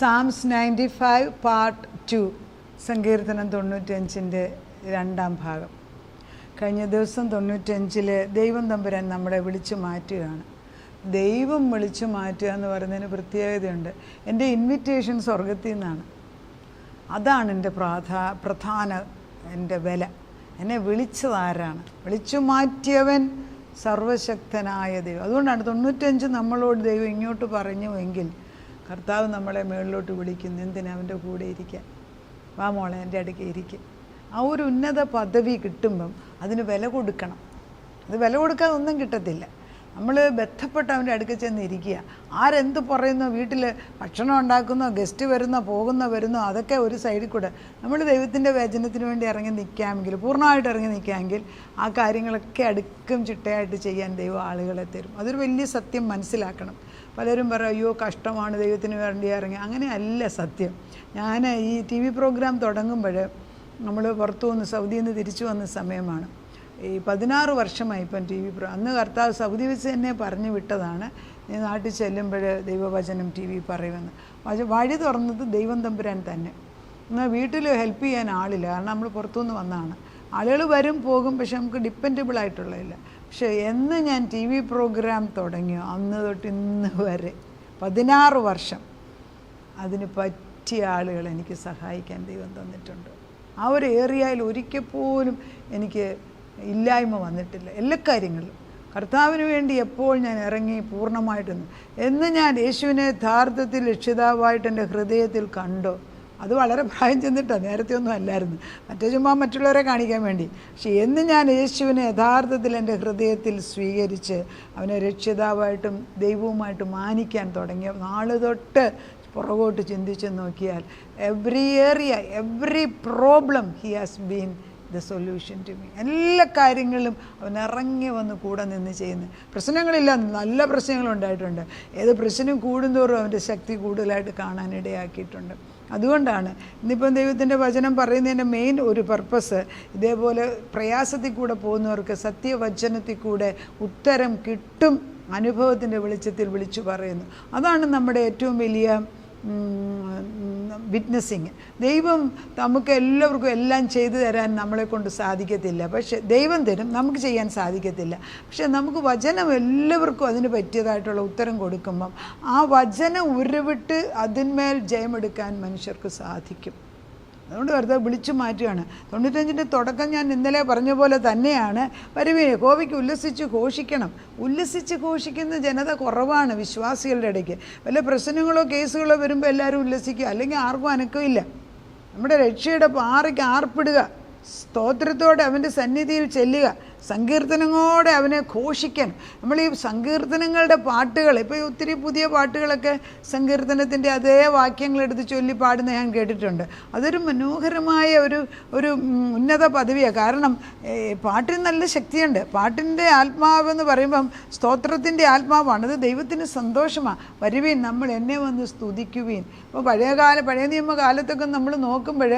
സാംസ് 95 part 2, സങ്കീർത്തനം 95-ൻ്റെ 2-ാം ഭാഗം. കഴിഞ്ഞ ദിവസം 95-ൽ ദൈവം തമ്പുരാൻ നമ്മളെ വിളിച്ചു മാറ്റുകയാണ്. ദൈവം വിളിച്ചു മാറ്റുക എന്ന് പറയുന്നതിന് പ്രത്യേകതയുണ്ട്. എൻ്റെ ഇൻവിറ്റേഷൻ സ്വർഗത്തിൽ നിന്നാണ്. അതാണ് എൻ്റെ പ്രധാന എൻ്റെ വില. എന്നെ വിളിച്ചതാരാണ്? വിളിച്ചു മാറ്റിയവൻ സർവശക്തനായ ദൈവം. അതുകൊണ്ടാണ് 95 നമ്മളോട് ദൈവം ഇങ്ങോട്ട് പറഞ്ഞുവെങ്കിൽ കർത്താവ് നമ്മളെ മുകളിലോട്ട് വിളിക്കുന്നു. എന്തിനാ? അവൻ്റെ കൂടെ ഇരിക്കാൻ. വാ മോളെ എൻ്റെ അടുക്കെ ഇരിക്കും. ആ ഒരു ഉന്നത പദവി കിട്ടുമ്പം അതിന് വില കൊടുക്കണം. അത് വില കൊടുക്കാതെ ഒന്നും കിട്ടത്തില്ല. നമ്മൾ ബന്ധപ്പെട്ട് അവൻ്റെ അടുക്ക ചെന്ന് ഇരിക്കുക. ആരെന്ത് പറയുന്നോ, വീട്ടിൽ ഭക്ഷണം ഉണ്ടാക്കുന്നോ, ഗസ്റ്റ് വരുന്നോ, വരുന്നോ, അതൊക്കെ ഒരു സൈഡിൽ കൂടെ നമ്മൾ ദൈവത്തിൻ്റെ വചനത്തിന് വേണ്ടി ഇറങ്ങി നിൽക്കാമെങ്കിൽ, പൂർണ്ണമായിട്ട് ഇറങ്ങി നിൽക്കാമെങ്കിൽ ആ കാര്യങ്ങളൊക്കെ അടുക്കും ചിട്ടയായിട്ട് ചെയ്യാൻ ദൈവം ആളുകളെ തരും. അതൊരു വലിയ സത്യം മനസ്സിലാക്കണം. പലരും പറയും അയ്യോ കഷ്ടമാണ് ദൈവത്തിന് വേണ്ടി ഇറങ്ങി. അങ്ങനെയല്ല സത്യം. ഞാൻ ഈ TV പ്രോഗ്രാം തുടങ്ങുമ്പോൾ നമ്മൾ പുറത്തു വന്ന് സൗദിയിൽ നിന്ന് തിരിച്ചു വന്ന സമയമാണ്. ഈ 16 വർഷമായി ഇപ്പം TV അന്ന് കർത്താവ് സൗദി വെച്ച് തന്നെ പറഞ്ഞു വിട്ടതാണ്, നീ നാട്ടിൽ ചെല്ലുമ്പോൾ ദൈവവചനം TV പറയുമെന്ന്. വഴി തുറന്നത് ദൈവം തമ്പുരാൻ തന്നെ. എന്നാൽ വീട്ടിൽ ഹെൽപ്പ് ചെയ്യാൻ ആളില്ല, കാരണം നമ്മൾ പുറത്തുനിന്ന് വന്നതാണ്. ആളുകൾ വരും പോകും, പക്ഷെ നമുക്ക് ഡിപ്പെൻഡബിൾ ആയിട്ടുള്ളതില്ല. പക്ഷേ എന്ന് ഞാൻ TV പ്രോഗ്രാം തുടങ്ങിയോ അന്ന് തൊട്ട് ഇന്ന് വരെ 16 വർഷം അതിന് പറ്റിയ ആളുകൾ എനിക്ക് സഹായിക്കാൻ ദൈവം തന്നിട്ടുണ്ട്. ആ ഒരു ഏരിയയിൽ ഒരിക്കൽ പോലും എനിക്ക് ഇല്ലായ്മ വന്നിട്ടില്ല. എല്ലാ കാര്യങ്ങളിലും കർത്താവിന് വേണ്ടി എപ്പോൾ ഞാൻ ഇറങ്ങി പൂർണ്ണമായിട്ടൊന്നും എന്ന് ഞാൻ യേശുവിനെ യഥാർത്ഥത്തിൽ രക്ഷിതാവായിട്ട് എൻ്റെ ഹൃദയത്തിൽ കണ്ടോ, അത് വളരെ പ്രായം ചെന്നിട്ടാണ്, നേരത്തെ ഒന്നും അല്ലായിരുന്നു. മറ്റേ ചുമ്മാ മറ്റുള്ളവരെ കാണിക്കാൻ വേണ്ടി. പക്ഷേ എന്ന് ഞാൻ യേശുവിനെ യഥാർത്ഥത്തിൽ എൻ്റെ ഹൃദയത്തിൽ സ്വീകരിച്ച് അവനെ രക്ഷിതാവായിട്ടും ദൈവവുമായിട്ടും മാനിക്കാൻ തുടങ്ങിയ നാള് തൊട്ട് പുറകോട്ട് ചിന്തിച്ച് നോക്കിയാൽ every area, every problem he has been the solution to me. എല്ലാ കാര്യങ്ങളിലും അവൻ ഇറങ്ങി വന്ന് കൂടെ നിന്ന് ചെയ്യുന്നത്. പ്രശ്നങ്ങളില്ല, നല്ല പ്രശ്നങ്ങളുണ്ടായിട്ടുണ്ട്. ഏത് പ്രശ്നം കൂടുന്തോറും അവൻ്റെ ശക്തി കൂടുതലായിട്ട് കാണാനിടയാക്കിയിട്ടുണ്ട്. അതുകൊണ്ടാണ് ഇന്നിപ്പം ദൈവത്തിൻ്റെ വചനം പറയുന്നതിൻ്റെ മെയിൻ ഒരു പർപ്പസ് ഇതേപോലെ പ്രയാസത്തിൽ കൂടെ പോകുന്നവർക്ക് സത്യവചനത്തിൽ കൂടെ ഉത്തരം കിട്ടും. അനുഭവത്തിൻ്റെ വെളിച്ചത്തിൽ വിളിച്ചു പറയുന്നു. അതാണ് നമ്മുടെ ഏറ്റവും വലിയ വിറ്റ്നസ്സിങ്. ദൈവം നമുക്ക് എല്ലാവർക്കും എല്ലാം ചെയ്തു തരാൻ നമ്മളെ കൊണ്ട് സാധിക്കത്തില്ല. പക്ഷെ ദൈവം തരും, നമുക്ക് ചെയ്യാൻ സാധിക്കത്തില്ല. പക്ഷെ നമുക്ക് വചനം എല്ലാവർക്കും അതിന് പറ്റിയതായിട്ടുള്ള ഉത്തരം കൊടുക്കുമ്പം ആ വചനം ഉരുവിട്ട് അതിന്മേൽ ജയമെടുക്കാൻ മനുഷ്യർക്ക് സാധിക്കും. അതുകൊണ്ട് വെറുതെ വിളിച്ചു മാറ്റുകയാണ്. 95-ൻ്റെ തുടക്കം ഞാൻ ഇന്നലെ പറഞ്ഞ പോലെ തന്നെയാണ്. വരുവേ യഹോവയ്ക്ക് ഉല്ലസിച്ച് ഘോഷിക്കണം. ഉല്ലസിച്ച് ഘോഷിക്കുന്ന ജനത കുറവാണ് വിശ്വാസികളുടെ ഇടയ്ക്ക്. വല്ല പ്രശ്നങ്ങളോ കേസുകളോ വരുമ്പോൾ എല്ലാവരും ഉല്ലസിക്കുക, അല്ലെങ്കിൽ ആർക്കും അനക്കമില്ല. നമ്മുടെ രക്ഷയുടെ പാറയ്ക്ക് ആർപ്പിടുക, സ്തോത്രത്തോടെ അവൻ്റെ സന്നിധിയിൽ ചെല്ലുക, സങ്കീർത്തനങ്ങളോടെ അവനെ ഘോഷിക്കാൻ. നമ്മൾ ഈ സങ്കീർത്തനങ്ങളുടെ പാട്ടുകൾ, ഇപ്പോൾ ഒത്തിരി പുതിയ പാട്ടുകളൊക്കെ സങ്കീർത്തനത്തിൻ്റെ അതേ വാക്യങ്ങളെടുത്ത് ചൊല്ലി പാടുന്ന ഞാൻ കേട്ടിട്ടുണ്ട്. അതൊരു മനോഹരമായ ഒരു ഉന്നത പദവിയാണ്. കാരണം പാട്ടിന് നല്ല ശക്തിയുണ്ട്. പാട്ടിൻ്റെ ആത്മാവെന്ന് പറയുമ്പം സ്തോത്രത്തിൻ്റെ ആത്മാവാണ്. അത് ദൈവത്തിന് സന്തോഷമാണ്. വരുവീൻ നമ്മൾ എന്നെ വന്ന് സ്തുതിക്കുവീൻ. ഇപ്പോൾ പഴയ നിയമകാലത്തൊക്കെ നമ്മൾ നോക്കുമ്പോൾ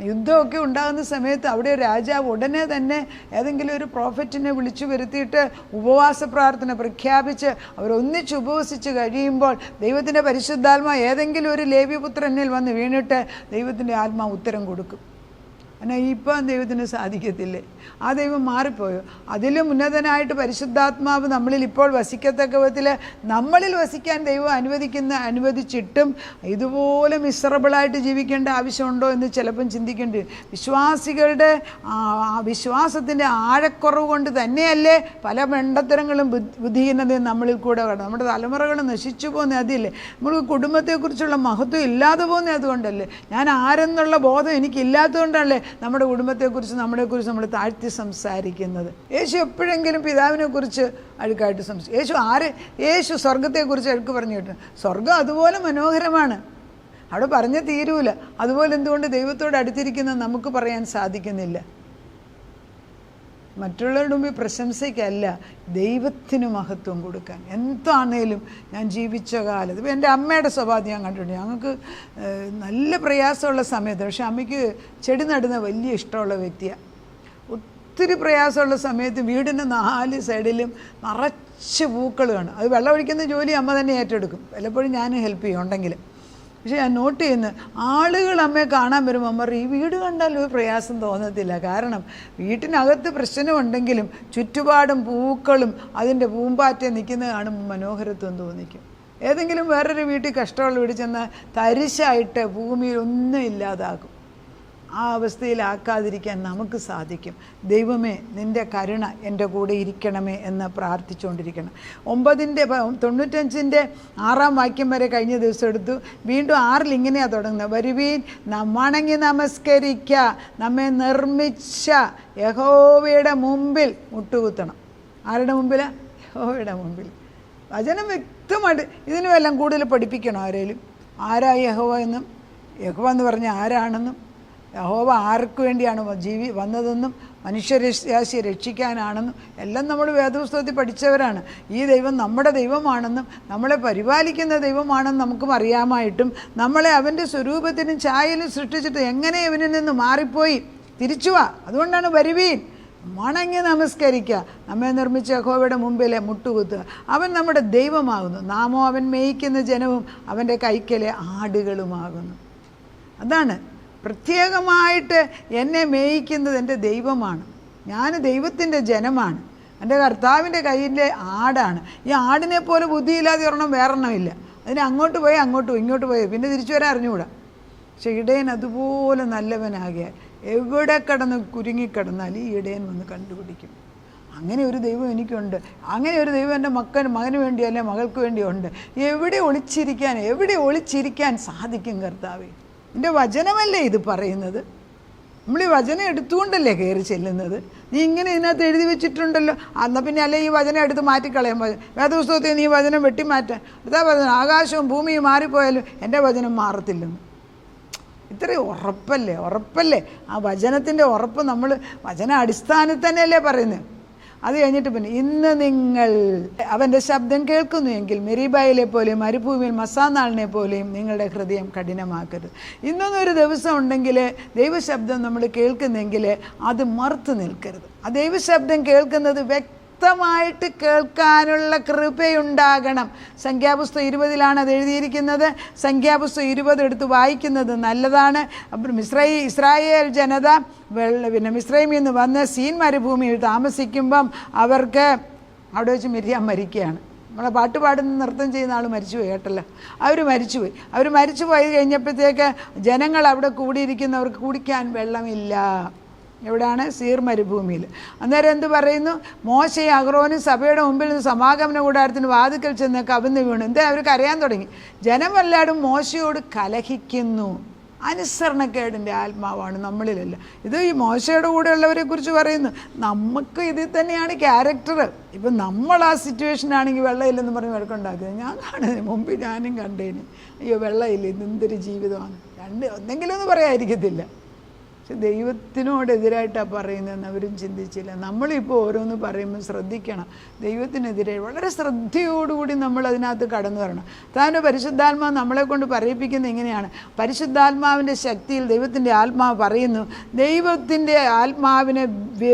യുദ്ധമൊക്കെ ഉണ്ടാകുന്ന സമയത്ത് അവിടെ രാജാവ് ഉടനെ തന്നെ ഏതെങ്കിലും ഒരു പ്രോഫറ്റിനെ വിളിച്ചു വരുത്തിയിട്ട് ഉപവാസ പ്രാർത്ഥന പ്രഖ്യാപിച്ച് അവരൊന്നിച്ച് ഉപവസിച്ച് കഴിയുമ്പോൾ ദൈവത്തിൻ്റെ പരിശുദ്ധാത്മാ ഏതെങ്കിലും ഒരു ലേവ്യപുത്രനിൽ വന്ന് വീണിട്ട് ദൈവത്തിൻ്റെ ആത്മാ ഉത്തരം കൊടുക്കും. എന്നാൽ ഇപ്പം ദൈവത്തിന് സാധിക്കത്തില്ലേ? ആ ദൈവം മാറിപ്പോയോ? അതിലും ഉന്നതനായിട്ട് പരിശുദ്ധാത്മാവ് നമ്മളിൽ ഇപ്പോൾ വസിക്കത്തക്ക വിധത്തിൽ നമ്മളിൽ വസിക്കാൻ ദൈവം അനുവദിച്ചിട്ടും ഇതുപോലെ മിസറബിളായിട്ട് ജീവിക്കേണ്ട ആവശ്യമുണ്ടോ എന്ന് ചിലപ്പം ചിന്തിക്കേണ്ടി വരും. വിശ്വാസികളുടെ വിശ്വാസത്തിൻ്റെ ആഴക്കുറവ് കൊണ്ട് തന്നെയല്ലേ പല മണ്ടത്തരങ്ങളും ബുദ്ധിഹീനതയും നമ്മളിൽ കൂടെ കടന്നു. നമ്മുടെ തലമുറകൾ നശിച്ചു പോകുന്നത് അതില്ലേ? നമുക്ക് കുടുംബത്തെക്കുറിച്ചുള്ള മഹത്വം ഇല്ലാതെ പോകുന്നത് അതുകൊണ്ടല്ലേ? ഞാൻ ആരെന്നുള്ള ബോധം എനിക്കില്ലാത്തതുകൊണ്ടല്ലേ നമ്മുടെ കുടുംബത്തെക്കുറിച്ച് നമ്മളെക്കുറിച്ച് നമ്മൾ താഴ്ത്തി സംസാരിക്കുന്നത്? യേശു എപ്പോഴെങ്കിലും പിതാവിനെക്കുറിച്ച് അഴുക്കായിട്ട് യേശു സ്വർഗത്തെക്കുറിച്ച് അഴുക്ക് പറഞ്ഞു കേട്ടു. സ്വർഗം അതുപോലെ മനോഹരമാണ്, അവിടെ പറഞ്ഞ് തീരൂല. അതുപോലെ എന്തുകൊണ്ട് ദൈവത്തോട് അടുത്തിരിക്കുന്ന നമുക്ക് പറയാൻ സാധിക്കുന്നില്ല? മറ്റുള്ളവരുടെ മുമ്പിൽ പ്രശംസയ്ക്കല്ല, ദൈവത്തിന് മഹത്വം കൊടുക്കാൻ. എന്താണേലും ഞാൻ ജീവിച്ച കാലത്ത് ഇപ്പോൾ എൻ്റെ അമ്മയുടെ സ്വഭാവം ഞാൻ കണ്ടിട്ടുണ്ട്. ഞങ്ങൾക്ക് നല്ല പ്രയാസമുള്ള സമയത്ത്, പക്ഷെ അമ്മയ്ക്ക് ചെടി നടുന്ന വലിയ ഇഷ്ടമുള്ള വ്യക്തിയാണ്. ഒത്തിരി പ്രയാസമുള്ള സമയത്ത് വീടിൻ്റെ 4 സൈഡിലും നിറച്ച് പൂക്കൾ കാണും. അത് വെള്ളമൊഴിക്കുന്ന ജോലി അമ്മ തന്നെ ഏറ്റെടുക്കും. പലപ്പോഴും ഞാൻ ഹെൽപ്പ് ചെയ്യും ഉണ്ടെങ്കിൽ. പക്ഷെ ഞാൻ നോട്ട് ചെയ്യുന്നത്, ആളുകൾ അമ്മയെ കാണാൻ വരുമ്പോൾ അമ്മ ഈ വീട് കണ്ടാലും ഒരു പ്രയാസം തോന്നത്തില്ല. കാരണം വീട്ടിനകത്ത് പ്രശ്നമുണ്ടെങ്കിലും ചുറ്റുപാടും പൂക്കളും അതിൻ്റെ പൂമ്പാറ്റ നിൽക്കുന്നത് കാണുമ്പോൾ മനോഹരത്വം തോന്നിക്കും. ഏതെങ്കിലും വേറൊരു വീട്ടിൽ കഷ്ടമുള്ള വീട്ടിൽ ചെന്നാൽ തരിശായിട്ട് ഭൂമിയിൽ ഒന്നും ഇല്ലാതാകും. ആ അവസ്ഥയിലാക്കാതിരിക്കാൻ നമുക്ക് സാധിക്കും. ദൈവമേ, നിൻ്റെ കരുണ എൻ്റെ കൂടെ ഇരിക്കണമേ എന്ന് പ്രാർത്ഥിച്ചുകൊണ്ടിരിക്കണം. 95-ൻ്റെ 6-ാം വാക്യം വരെ കഴിഞ്ഞ ദിവസം എടുത്തു. വീണ്ടും 6-ൽ ഇങ്ങനെയാണ് തുടങ്ങുന്നത്, വരുവീൻ വണങ്ങി നമസ്കരിക്കുക, നമ്മെ നിർമ്മിച്ച യഹോവയുടെ മുമ്പിൽ മുട്ടുകുത്തണം. ആരുടെ മുമ്പിൽ? യഹോവയുടെ മുമ്പിൽ. വചനം വ്യക്തമായിട്ട് ഇതിന് വല്ലതും കൂടുതൽ പഠിപ്പിക്കണം ആരേലും. ആരാ യഹോവ എന്നും, യഹോവ എന്ന് പറഞ്ഞാൽ ആരാണെന്നും, യഹോവ ആർക്ക് വേണ്ടിയാണ് വന്നതെന്നും മനുഷ്യരാശിയെ രക്ഷിക്കാനാണെന്നും എല്ലാം നമ്മൾ വേദപുസ്തകത്തിൽ പഠിച്ചവരാണ്. ഈ ദൈവം നമ്മുടെ ദൈവമാണെന്നും നമ്മളെ പരിപാലിക്കുന്ന ദൈവമാണെന്നും നമുക്കും അറിയാമായിട്ടും നമ്മളെ അവൻ്റെ സ്വരൂപത്തിനും ഛായയിലും സൃഷ്ടിച്ചിട്ട് എങ്ങനെ ഇവനിൽ നിന്ന് മാറിപ്പോയി തിരിച്ചു വാ. അതുകൊണ്ടാണ് വരുവീൻ വണങ്ങി നമസ്കരിക്കുക, നമ്മെ നിർമ്മിച്ച യഹോവയുടെ മുമ്പിലെ മുട്ടുകുത്തുക. അവൻ നമ്മുടെ ദൈവമാകുന്നു, നാമോ അവൻ മേയിക്കുന്ന ജനവും അവൻ്റെ കൈക്കലെ ആടുകളുമാകുന്നു. അതാണ് പ്രത്യേകമായിട്ട് എന്നെ മേയിക്കുന്നത് എൻ്റെ ദൈവമാണ്. ഞാൻ ദൈവത്തിൻ്റെ ജനമാണ്, എൻ്റെ കർത്താവിൻ്റെ കയ്യിലെ ആടാണ്. ഈ ആടിനെ പോലെ ബുദ്ധിയില്ലാതെ ഒരെണ്ണം വേറെണ്ണമില്ല. അതിന് അങ്ങോട്ട് പോയി അങ്ങോട്ട് പോയി ഇങ്ങോട്ട് പോയി പിന്നെ തിരിച്ചു വരാൻ അറിഞ്ഞുകൂടാ. പക്ഷെ ഇടയൻ അതുപോലെ നല്ലവനാകിയാൽ എവിടെ കിടന്ന് കുരുങ്ങിക്കിടന്നാൽ ഈ ഇടയൻ വന്ന് കണ്ടുപിടിക്കും. അങ്ങനെ ഒരു ദൈവം എനിക്കുണ്ട്. അങ്ങനെ ഒരു ദൈവം എൻ്റെ മകന് വേണ്ടി അല്ലെ മകൾക്ക് വേണ്ടി ഉണ്ട്. എവിടെ ഒളിച്ചിരിക്കാൻ സാധിക്കും കർത്താവേ? എൻ്റെ വചനമല്ലേ ഇത് പറയുന്നത്. നമ്മൾ ഈ വചനം എടുത്തുകൊണ്ടല്ലേ കയറി ചെല്ലുന്നത്. നീ ഇങ്ങനെ ഇതിനകത്ത് എഴുതി വെച്ചിട്ടുണ്ടല്ലോ, എന്നാൽ പിന്നെ അല്ലെ ഈ വചനം എടുത്ത് മാറ്റിക്കളയാൻ. വേദപുസ്തകത്തിൽ നീ വചനം വെട്ടിമാറ്റാൻ അതാ വചനം. ആകാശവും ഭൂമിയും മാറിപ്പോയാലും എൻ്റെ വചനം മാറത്തില്ലെന്ന്. ഇത്രയും ഉറപ്പല്ലേ ആ വചനത്തിൻ്റെ ഉറപ്പ്. നമ്മൾ വചന അടിസ്ഥാനത്തിൽ തന്നെയല്ലേ പറയുന്നത്. അത് കഴിഞ്ഞിട്ട് പിന്നെ ഇന്ന് നിങ്ങൾ അവൻ്റെ ശബ്ദം കേൾക്കുന്നു എങ്കിൽ മെരീബായിലെ പോലെയും മരുഭൂമിയിൽ മസാനാളിനെ പോലെയും നിങ്ങളുടെ ഹൃദയം കഠിനമാക്കരുത്. ഇന്നൊന്നൊരു ദിവസം ഉണ്ടെങ്കിൽ ദൈവശബ്ദം നമ്മൾ കേൾക്കുന്നെങ്കിൽ അത് മറുത്ത് നിൽക്കരുത്. ആ ദൈവശബ്ദം കേൾക്കുന്നത് വ്യക്തമായിട്ട് കേൾക്കാനുള്ള കൃപയുണ്ടാകണം. സംഖ്യാപുസ്തകം 20-ലാണ് അത് എഴുതിയിരിക്കുന്നത്. സംഖ്യാപുസ്തകം 20 എടുത്ത് വായിക്കുന്നത് നല്ലതാണ്. അപ്പം ഇസ്രായേൽ ജനത മിസ്രൈമിൽ നിന്ന് വന്ന് സീൻ മരുഭൂമിയിൽ താമസിക്കുമ്പം അവർക്ക് അവിടെ വെച്ച് മിര്യാം മരിക്കുകയാണ്. നമ്മളെ പാട്ട് പാടുന്ന നൃത്തം ചെയ്യുന്ന ആൾ മരിച്ചുപോയി കേട്ടല്ലോ. അവർ മരിച്ചുപോയി കഴിഞ്ഞപ്പോഴത്തേക്ക് ജനങ്ങൾ അവിടെ കൂടിയിരിക്കുന്നവർക്ക് കുടിക്കാൻ വെള്ളമില്ല. എവിടെയാണ്? സീർ മരുഭൂമിയിൽ. അന്നേരം എന്ത് പറയുന്നു? മോശയും അഹ്റോനും സഭയുടെ മുമ്പിൽ നിന്ന് സമാഗമന കൂടാരത്തിന് വാതിക്കൽ ചെന്ന് കവിന്ന് വീണു. എന്താ? അവർക്ക് അറിയാൻ തുടങ്ങി. ജനമെല്ലാവരും മോശയോട് കലഹിക്കുന്നു. അനുസരണക്കേടിൻ്റെ ആത്മാവാണ് നമ്മളിലല്ല. ഇത് ഈ മോശയുടെ കൂടെയുള്ളവരെ കുറിച്ച് പറയുന്നു. നമുക്ക് ഇതിൽ തന്നെയാണ് ക്യാരക്ടർ. ഇപ്പം നമ്മൾ ആ സിറ്റുവേഷനാണെങ്കിൽ വെള്ളമില്ലെന്ന് പറഞ്ഞ് വഴക്കുണ്ടാക്കുന്നത് ഞാൻ കാണുന്നതിന് മുമ്പ് ഞാനും കണ്ടേന്. അയ്യോ വെള്ളമില്ല, ഇതെന്തൊരു ജീവിതമാണ്. ഒന്നെങ്കിലും ഒന്നും പറയാതിരിക്കത്തില്ല. പക്ഷെ ദൈവത്തിനോടെതിരായിട്ടാണ് പറയുന്നതെന്ന് അവരും ചിന്തിച്ചില്ല. നമ്മളിപ്പോൾ ഓരോന്ന് പറയുമ്പോൾ ശ്രദ്ധിക്കണം. ദൈവത്തിനെതിരെ വളരെ ശ്രദ്ധയോടുകൂടി നമ്മൾ അതിനകത്ത് കടന്നു വരണം. താൻ്റെ പരിശുദ്ധാത്മാവ് നമ്മളെ കൊണ്ട് പറയിപ്പിക്കുന്നത് ഇങ്ങനെയാണ്. പരിശുദ്ധാത്മാവിൻ്റെ ശക്തിയിൽ ദൈവത്തിൻ്റെ ആത്മാവ് പറയുന്നു, ദൈവത്തിൻ്റെ ആത്മാവിനെ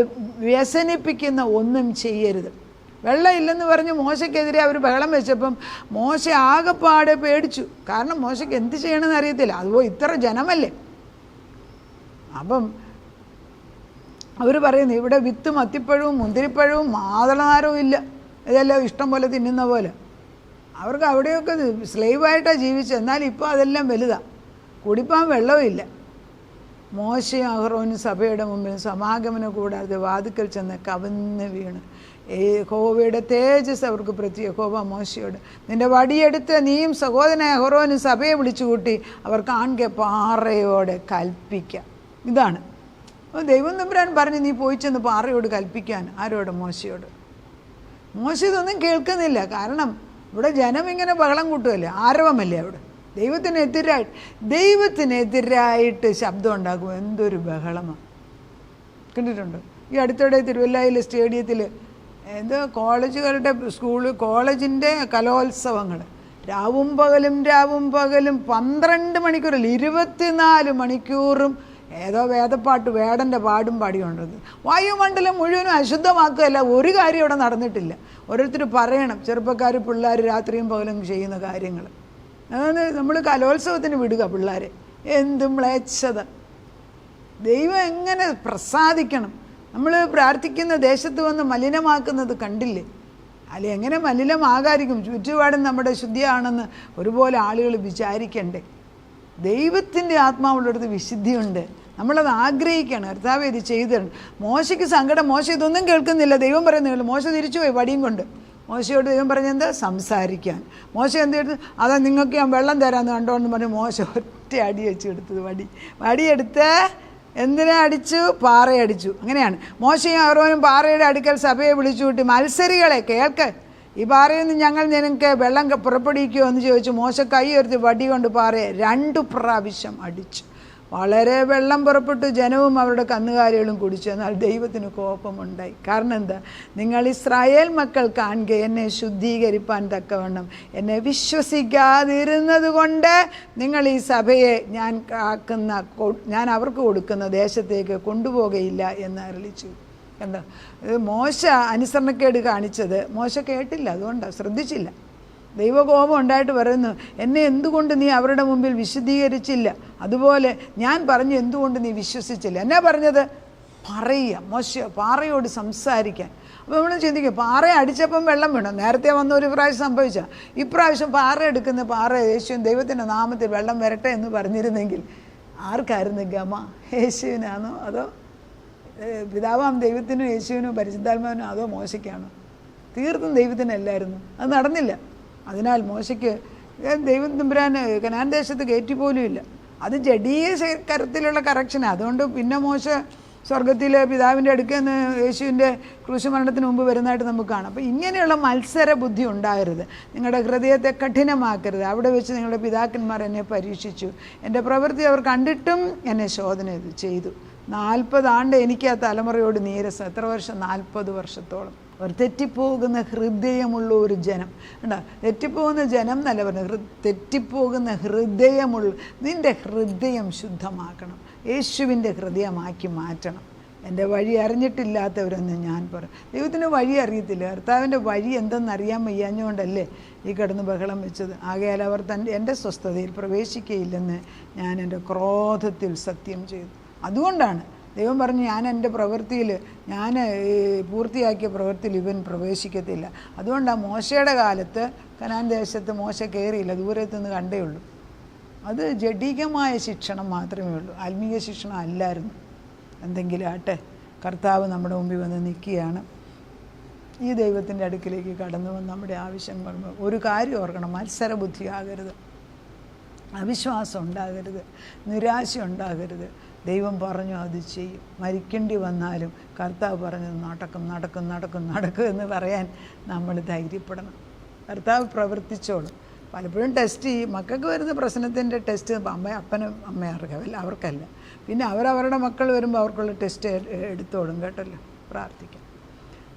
വ്യസനിപ്പിക്കുന്ന ഒന്നും ചെയ്യരുത്. വെള്ളം ഇല്ലെന്ന് പറഞ്ഞ് മോശയ്ക്കെതിരെ അവർ ബഹളം വെച്ചപ്പം മോശ ആകെപ്പാടെ പേടിച്ചു. കാരണം മോശയ്ക്ക് എന്ത് ചെയ്യണമെന്ന് അറിയത്തില്ല. അതുപോലെ ഇത്ര ജനമല്ലേ. അപ്പം അവർ പറയുന്നു, ഇവിടെ വിത്തും അത്തിപ്പഴവും മുന്തിരിപ്പഴവും മാതളനാരവും ഇല്ല, ഇതെല്ലാം ഇഷ്ടം പോലെ തിന്നുന്ന പോലെ. അവർക്ക് അവിടെയൊക്കെ സ്ലേവായിട്ടാണ് ജീവിച്ചത്. എന്നാൽ ഇപ്പോൾ അതെല്ലാം വലുതാണ്. കുടിപ്പാൻ വെള്ളവും ഇല്ല. മോശയും അഹ്റോനും സഭയുടെ മുമ്പിൽ സമാഗമന കൂടാതെ വാതിക്കൽ ചെന്ന് കവിന്ന് വീണ്. യഹോവയുടെ തേജസ് അവർക്ക് യഹോവ മോശയോട്, നിൻ്റെ വടിയെടുത്ത് നീയും സഹോദരനായ അഹ്റോനും സഭയെ വിളിച്ചു കൂട്ടി അവർ കാണെ പാറയോടെ കൽപ്പിക്കാം. ഇതാണ് ദൈവം തമ്പുരാൻ പറഞ്ഞ്, നീ പോയി ചെന്ന് പാറയോട് കൽപ്പിക്കാൻ. ആരോട്? മോശയോട്. മോശ ഇതൊന്നും കേൾക്കുന്നില്ല. കാരണം ഇവിടെ ജനം ഇങ്ങനെ ബഹളം കൂട്ടുമല്ലേ, ആരവമല്ലേ അവിടെ. ദൈവത്തിനെതിരായിട്ട് ശബ്ദം ഉണ്ടാക്കും. എന്തൊരു ബഹളമാണ്. കണ്ടിട്ടുണ്ടോ? ഈ അടുത്തിടെ തിരുവല്ലയിലെ സ്റ്റേഡിയത്തിൽ കോളേജിൻ്റെ കലോത്സവങ്ങൾ രാവും പകലും 12 മണിക്കൂറിൽ 24 മണിക്കൂറും ഏതോ വേദപ്പാട്ട് വേടൻ്റെ പാടും പാടിക്കൊണ്ടത്. വായുമണ്ഡലം മുഴുവനും അശുദ്ധമാക്കുകയല്ല, ഒരു കാര്യം ഇവിടെ നടന്നിട്ടില്ല. ഓരോരുത്തർ പറയണം, ചെറുപ്പക്കാർ പിള്ളേർ രാത്രിയും പകലും ചെയ്യുന്ന കാര്യങ്ങൾ. അതാണ് നമ്മൾ കലോത്സവത്തിന് വിടുക പിള്ളേരെ. എന്തും മ്ലേച്ഛത. ദൈവം എങ്ങനെ പ്രസാദിക്കണം. നമ്മൾ പ്രാർത്ഥിക്കുന്ന ദേശത്ത് വന്ന് മലിനമാക്കുന്നത് കണ്ടില്ലേ? അല്ലെ എങ്ങനെ മലിനമാകാതിരിക്കും? ചുറ്റുപാടും നമ്മുടെ ശുദ്ധിയാണെന്ന് ഒരുപോലെ ആളുകൾ വിചാരിക്കണ്ടേ? ദൈവത്തിൻ്റെ ആത്മാവുള്ളടത്ത് വിശുദ്ധിയുണ്ട്. നമ്മളത് ആഗ്രഹിക്കുകയാണ്. കർത്താവ് ഇത് ചെയ്തു തരണം. മോശയ്ക്ക് സങ്കടം. മോശ ഇതൊന്നും കേൾക്കുന്നില്ല. ദൈവം പറയുന്നില്ല. മോശ തിരിച്ചുപോയി വടിയും കൊണ്ട്. മോശയോട് ദൈവം പറഞ്ഞെന്താ? സംസാരിക്കാൻ. മോശ എന്ത് ചെയ്തു? അതാ നിങ്ങൾക്ക് ഞാൻ വെള്ളം തരാമെന്ന് കണ്ടോന്ന് പറഞ്ഞ് മോശ ഒറ്റ അടി വെച്ച് എടുത്തത്. വടിയെടുത്ത് എന്തിനെ അടിച്ചു? പാറയടിച്ചു. അങ്ങനെയാണ് മോശയും അഹരോനും പാറയുടെ അടുക്കൽ സഭയെ വിളിച്ചു കൂട്ടി, മത്സരികളെ കേൾക്ക്, ഈ പാറയിൽ നിന്ന് ഞങ്ങൾ നിനക്ക് വെള്ളം പുറപ്പെടുവിക്കുമോ എന്ന് ചോദിച്ചു. മോശ കൈ ഉയർത്തി വടി കൊണ്ട് പാറയെ 2 പ്രാവശ്യം അടിച്ചു. വളരെ വെള്ളം പുറപ്പെട്ടു. ജനവും അവരുടെ കന്നുകാലികളും കുടിച്ചു. എന്നാൽ ദൈവത്തിന് കോപമുണ്ടായി. കാരണം എന്താ? നിങ്ങൾ ഇസ്രായേൽ മക്കൾ കാണുക എന്നെ ശുദ്ധീകരിപ്പാൻ തക്കവണ്ണം എന്നെ വിശ്വസിക്കാതിരുന്നത് കൊണ്ട് നിങ്ങൾ ഈ സഭയെ ഞാൻ അവർക്ക് കൊടുക്കുന്ന ദേശത്തേക്ക് കൊണ്ടുപോകുകയില്ല എന്ന് അരുളിച്ചു. കണ്ടോ? ഇത് മോശ അനുസരണക്കേട് കാണിച്ചത്. മോശ കേട്ടില്ല, അതുകൊണ്ടാണ് ശ്രദ്ധിച്ചില്ല. ദൈവകോപം ഉണ്ടായിട്ട് പറയുന്നു, എന്നെ എന്തുകൊണ്ട് നീ അവരുടെ മുമ്പിൽ വിശദീകരിച്ചില്ല? അതുപോലെ ഞാൻ പറഞ്ഞു എന്തുകൊണ്ട് നീ വിശ്വസിച്ചില്ല? എന്നാ പറഞ്ഞത്? പറയുക. മോശ പാറയോട് സംസാരിക്കാൻ. അപ്പോൾ നമ്മൾ ചിന്തിക്കുക, പാറ അടിച്ചപ്പം വെള്ളം വീണു. നേരത്തെ വന്ന ഒരു പ്രാവശ്യം സംഭവിച്ചാൽ ഇപ്രാവശ്യം പാറ എടുക്കുന്ന പാറ യേശുവിൻ ദൈവത്തിൻ്റെ നാമത്തിൽ വെള്ളം വരട്ടെ എന്ന് പറഞ്ഞിരുന്നെങ്കിൽ ആർക്കായിരുന്നു ഗമ? യേശുവിനാണോ അതോ പിതാവാം ദൈവത്തിനും യേശുവിനും പരിശുദ്ധാത്മാവിനും അതോ മോശയ്ക്കാണോ? തീർത്തും ദൈവത്തിനല്ലായിരുന്നു. അത് നടന്നില്ല. അതിനാൽ മോശയ്ക്ക് ദൈവം തമ്പുരാൻ കനാൻ ദേശത്ത് കയറ്റി പോലും ഇല്ല. അത് ജഡീയ കരത്തിലുള്ള കറക്ഷനാണ്. അതുകൊണ്ട് പിന്നെ മോശ സ്വർഗത്തിലെ പിതാവിൻ്റെ അടുക്കൽ നിന്ന് യേശുവിൻ്റെ ക്രൂശമരണത്തിന് മുമ്പ് വരുന്നതായിട്ട് നമുക്ക് കാണാം. അപ്പോൾ ഇങ്ങനെയുള്ള മത്സര ബുദ്ധി ഉണ്ടാകരുത്. നിങ്ങളുടെ ഹൃദയത്തെ കഠിനമാക്കരുത്. അവിടെ വെച്ച് നിങ്ങളുടെ പിതാക്കന്മാർ എന്നെ പരീക്ഷിച്ചു, എൻ്റെ പ്രവൃത്തി അവർ കണ്ടിട്ടും എന്നെ ശോധന ചെയ്തു. 40 ആണ്ട് എനിക്ക് ആ തലമുറയോട് നീരസം. എത്ര വർഷം? 40 വർഷത്തോളം. അവർ തെറ്റിപ്പോകുന്ന ഹൃദയമുള്ള ഒരു ജനം. കണ്ടോ? തെറ്റിപ്പോകുന്ന ജനം എന്നല്ല പറഞ്ഞു, തെറ്റിപ്പോകുന്ന ഹൃദയമുള്ള. നിൻ്റെ ഹൃദയം ശുദ്ധമാക്കണം. യേശുവിൻ്റെ ഹൃദയമാക്കി മാറ്റണം. എൻ്റെ വഴി അറിഞ്ഞിട്ടില്ലാത്തവരെന്ന് ഞാൻ പറയും. ദൈവത്തിൻ്റെ വഴി അറിയത്തില്ല. കർത്താവിൻ്റെ വഴി എന്തെന്നറിയാൻ വയ്യാഞ്ഞുകൊണ്ടല്ലേ ഈ കിടന്ന് ബഹളം വെച്ചത്. ആകയാൽ അവർ എൻ്റെ സ്വസ്ഥതയിൽ പ്രവേശിക്കുകയില്ലെന്ന് ഞാൻ എൻ്റെ ക്രോധത്തിൽ സത്യം ചെയ്തു. അതുകൊണ്ടാണ് ദൈവം പറഞ്ഞു, ഞാൻ എൻ്റെ പ്രവൃത്തിയിൽ ഞാൻ പൂർത്തിയാക്കിയ പ്രവൃത്തിയിൽ ഇവൻ പ്രവേശിക്കത്തില്ല. അതുകൊണ്ടാണ് മോശയുടെ കാലത്ത് കനാൻ ദേശത്ത് മോശ കയറിയില്ല, ദൂരത്തു നിന്ന് കണ്ടേ ഉള്ളൂ. അത് ജഡികമായ ശിക്ഷണം മാത്രമേ ഉള്ളൂ, ആത്മീയ ശിക്ഷണം അല്ലായിരുന്നു. എന്തെങ്കിലും ആട്ടെ, കർത്താവ് നമ്മുടെ മുമ്പിൽ വന്ന് നിൽക്കുകയാണ്. ഈ ദൈവത്തിൻ്റെ അടുക്കിലേക്ക് കടന്നു വന്ന് നമ്മുടെ ആവശ്യങ്ങൾ ഒരു കാര്യം ഓർക്കണം, മത്സര ബുദ്ധി ആകരുത്, അവിശ്വാസം ഉണ്ടാകരുത്, നിരാശ ഉണ്ടാകരുത്. ദൈവം പറഞ്ഞു അത് ചെയ്യും. മരിക്കേണ്ടി വന്നാലും കർത്താവ് പറഞ്ഞത് നടക്കും നടക്കും നടക്കും നടക്കും എന്ന് പറയാൻ നമ്മൾ ധൈര്യപ്പെടണം. കർത്താവ് പ്രവർത്തിച്ചോളും. പലപ്പോഴും ടെസ്റ്റ് ചെയ്യും. മക്കൾക്ക് വരുന്ന പ്രശ്നത്തിൻ്റെ ടെസ്റ്റ് അവർക്കല്ല. പിന്നെ അവരവരുടെ മക്കൾ വരുമ്പോൾ അവർക്കുള്ള ടെസ്റ്റ് എടുത്തോളും. കേട്ടല്ലോ? പ്രാർത്ഥിക്കാം.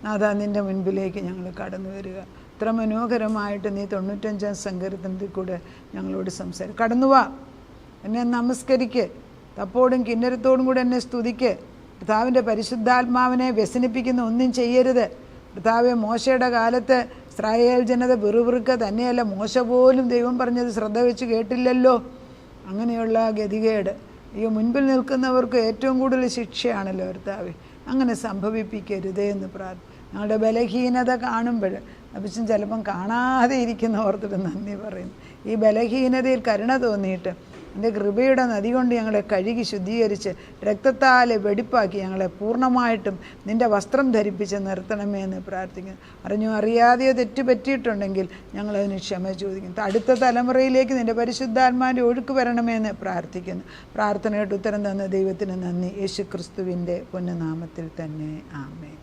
നാഥാ, നിൻ്റെ മുൻപിലേക്ക് ഞങ്ങൾ കടന്നു വരിക. ഇത്ര മനോഹരമായിട്ട് നീ 95-ാം സങ്കീർത്തനത്തിൽ കൂടെ ഞങ്ങളോട് സംസാരിക്കും. കടന്നുവാ, എന്നെ നമസ്കരിക്ക്, തപ്പോടും കിന്നരത്തോടും കൂടെ എന്നെ സ്തുതിക്ക്. കർത്താവിൻ്റെ പരിശുദ്ധാത്മാവിനെ വ്യസനിപ്പിക്കുന്ന ഒന്നും ചെയ്യരുത്. കർത്താവെ, മോശയുടെ കാലത്ത് ഇസ്രായേൽ ജനത വെറുവിറുക്ക തന്നെയല്ല, മോശ പോലും ദൈവം പറഞ്ഞത് ശ്രദ്ധ വെച്ച് കേട്ടില്ലല്ലോ. അങ്ങനെയുള്ള ഗതികേട് ഈ മുൻപിൽ നിൽക്കുന്നവർക്ക് ഏറ്റവും കൂടുതൽ ശിക്ഷയാണല്ലോ കർത്താവെ. അങ്ങനെ സംഭവിപ്പിക്കരുതേ എന്ന് ഞങ്ങളുടെ ബലഹീനത കാണുമ്പോൾ അഭിഷം ചിലപ്പം കാണാതെ ഇരിക്കുന്ന ഓർത്തിട്ട് നന്ദി പറയുന്നു. ഈ ബലഹീനതയിൽ കരുണ തോന്നിയിട്ട് എൻ്റെ കൃപയുടെ നദി കൊണ്ട് ഞങ്ങളെ കഴുകി ശുദ്ധീകരിച്ച് രക്തത്താലെ വെടിപ്പാക്കി ഞങ്ങളെ പൂർണ്ണമായിട്ടും നിൻ്റെ വസ്ത്രം ധരിപ്പിച്ച് നിർത്തണമേ എന്ന് പ്രാർത്ഥിക്കുന്നു. അറിഞ്ഞോ അറിയാതെയോ തെറ്റ് പറ്റിയിട്ടുണ്ടെങ്കിൽ ഞങ്ങളതിന് ക്ഷമ ചോദിക്കുന്നു. അടുത്ത തലമുറയിലേക്ക് നിൻ്റെ പരിശുദ്ധാത്മാവിൻ്റെ ഒഴുക്ക് വരണമേ എന്ന് പ്രാർത്ഥിക്കുന്നു. പ്രാർത്ഥനയായിട്ട് ഉത്തരം തന്ന ദൈവത്തിന് നന്ദി. യേശു ക്രിസ്തുവിൻ്റെ പൊന്നുനാമത്തിൽ തന്നെ ആമേൻ.